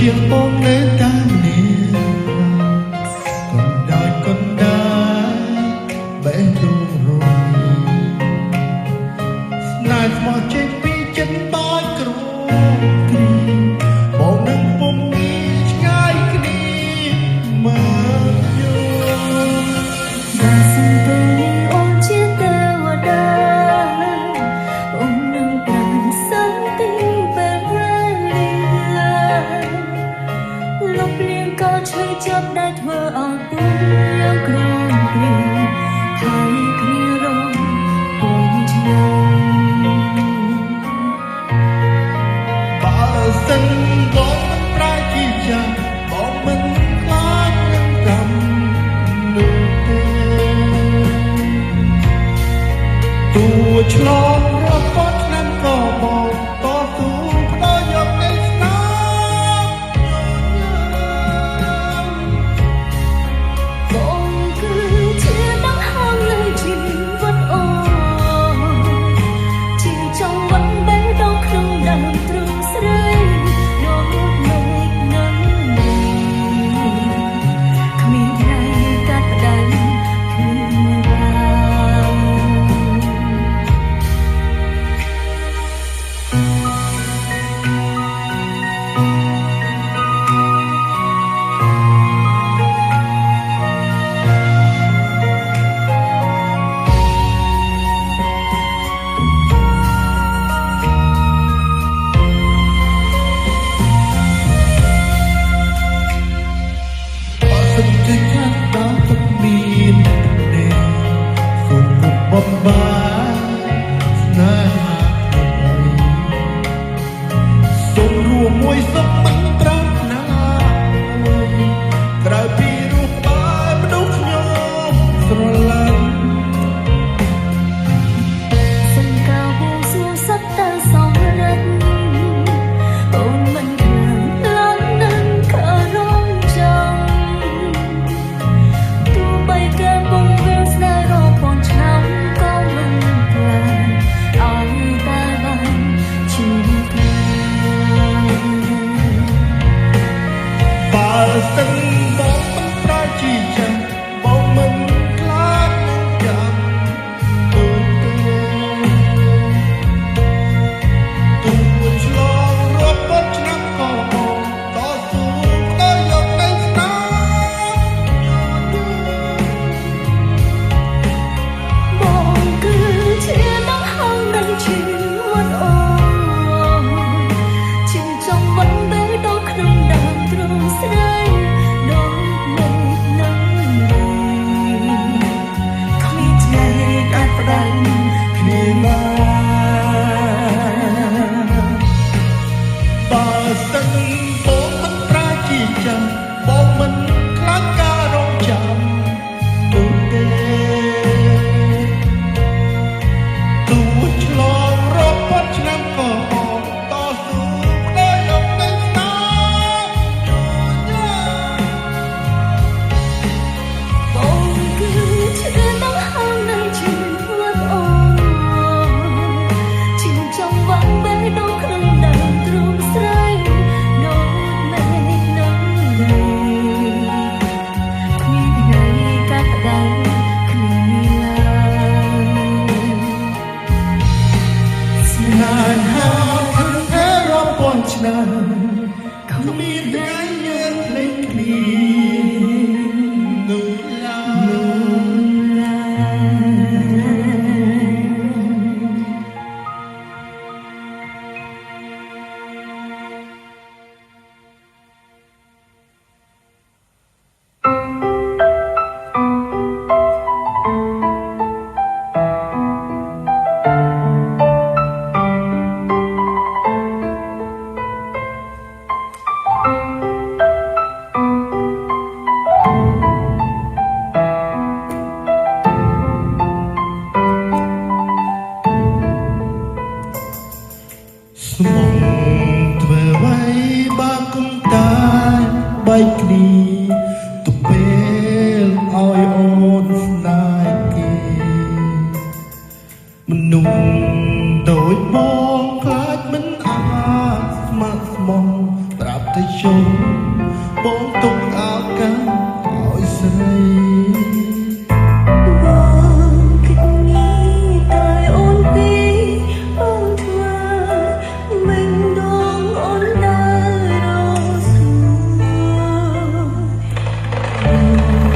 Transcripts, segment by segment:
ជាបងនៅតាមនេះកុំដល់កុំដល់បេះដូងរងស្នេហ៍ស្មោះចេញពីចិត្តបាយក្រគ្រីបងនឹងពុំមានឆ្ងាយគ្នាមកយោបើសិនទៅអូនជាទេវតាអូននឹងបានសន្តិពេលវេលាលុបលាងក៏ឈឺចាប់ដែលធ្វើឲ្យពុំយ៉ាងក្រំគ្រីហើយគ្នារងពុំឆ្នាំបើសិនបងមិនប្រែជាចាំបងមិនខ្លាចនឹងតាមនោះទេទោះឆ្លងរាប់ពាន់ឆ្នាំក៏បងតស៊ូផ្ដល់យកនៃស្នាមបងគឺជាដង្ហើមនៃជីវិតអូនជាចង់វត្តបេះដូងក្នុងដើមទ្រូងស្រីនោះមេឃនឹងគ្មានថ្ងៃកាត់ផ្ដាច់គ្មានរាសិនជាខាត់ដល់ទឹកមានទេសូមពុកបំបានស្នេហាខ្លួនសូមរួមមួយសុខមិនប្រាថ្នាក្រៅពីរូបបែបមនុស្សខ្ញុំស្រឡាញ់សំកាបួងសួងសត្វតែសម្រិតអូនមិនខ្លាំងឡើងនឹងខរងចាំទោះបីគេពងវាស្នេហ៍រកផងឆ្នាំក៏មិនខ្លាចឲ្យតែបានជួបគ្នាបើសិនបងមិនប្រែជាចាំបងមិនខ្លាចនឹងចាំដូចទេទោះឆ្លងរាប់ពាន់ឆ្នាំក៏បងតស៊ូផ្ដល់យកនៃស្នាមបងគឺជាដង្ហើមនៃជីវិតអូនជាចង់វត្តបេះដូងក្នុងដើមទ្រូងស្រីដូចមេឃនឹងគ្មានថ្ងៃកាត់ផ្ដាច់គ្នាឡើយបើសិនបងមិនប្រែជាចាំបងមិនខ្លាចការរងចាំដូចទេទោះឆ្លងរាប់ពាន់ឆ្នាំក៏បងតស៊ូផ្ដល់យកនៃស្នាមបងគឺជាដង្ហើមនៃជីវិតអូនជាចង់វត្តបេះដូងក្នុងដើមទ្រូងស្រីដូចមេឃនឹងគ្មានថ្ងៃកាត់ផ្ដាច់គ្នាឡើយស្នេស្នេហាក្នុងតែរាប់ពាន់ឆ្នាំគ្មានថ្ងៃយើងភ្លេចគ្នានោះឡើយ ស្មងធ្វើໄວបើគុំតាបែកគ្នាទុកពេលឲ្យអូនស្នេហ៍គេមនុស្សដូចបងខ្លាចមិនអាចស្មោះស្មោះប្រាប់ទៅច ងបងទុកឱកាសឲ្យស្រី បងគិតnghĩ tại ôn bi ôn thua mình đong ôn đã rồi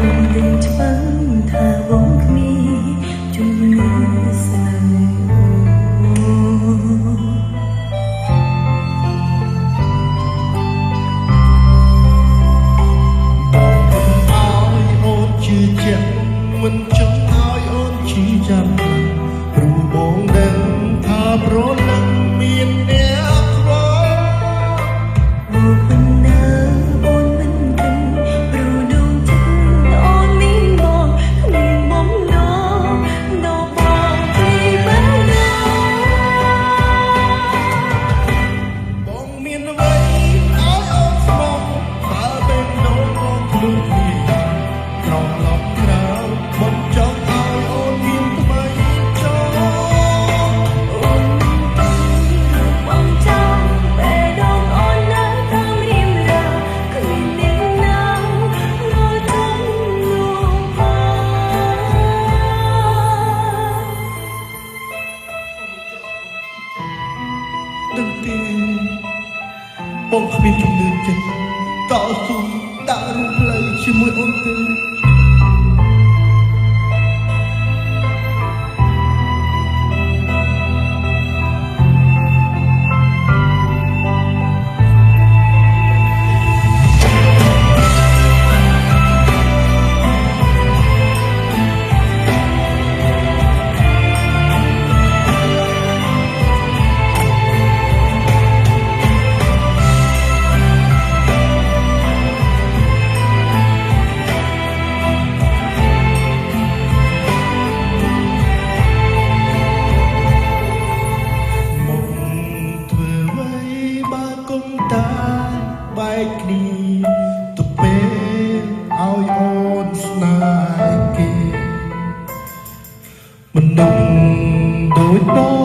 tình chẳng thà bóng mi chung như sai មិនចង់ឲ្យអូនឈឺចាំព្រោះបងដឹងថាប្រលឹងមានអ្នកខ្វល់អូនមិននៅអូនមិនគិនព្រោះដួងចិត្តអូនមានបងគ្មានបំណងដល់បងពីបានណាបងមានអ្វីឲ្យអូនស្មោះបើពេលនោះបងខ្លួនគ្នាក្រំឡប់ក្រៅបងចង់ឲ្យអូនមានថ្មីចូលអូនបងចង់ពេលដងអូននៅតាមរៀមរាគ្មានអ្នកណាមកចង់នោះផងដឹងទេបងគ្មានជំនឿចិត្តតស៊ូដាក់រូបផ្លូវជាមួយអូនទេ បែកគ្នាទៅពេលឲ្យអូនស្នេហ៍គេមនុស្សដូច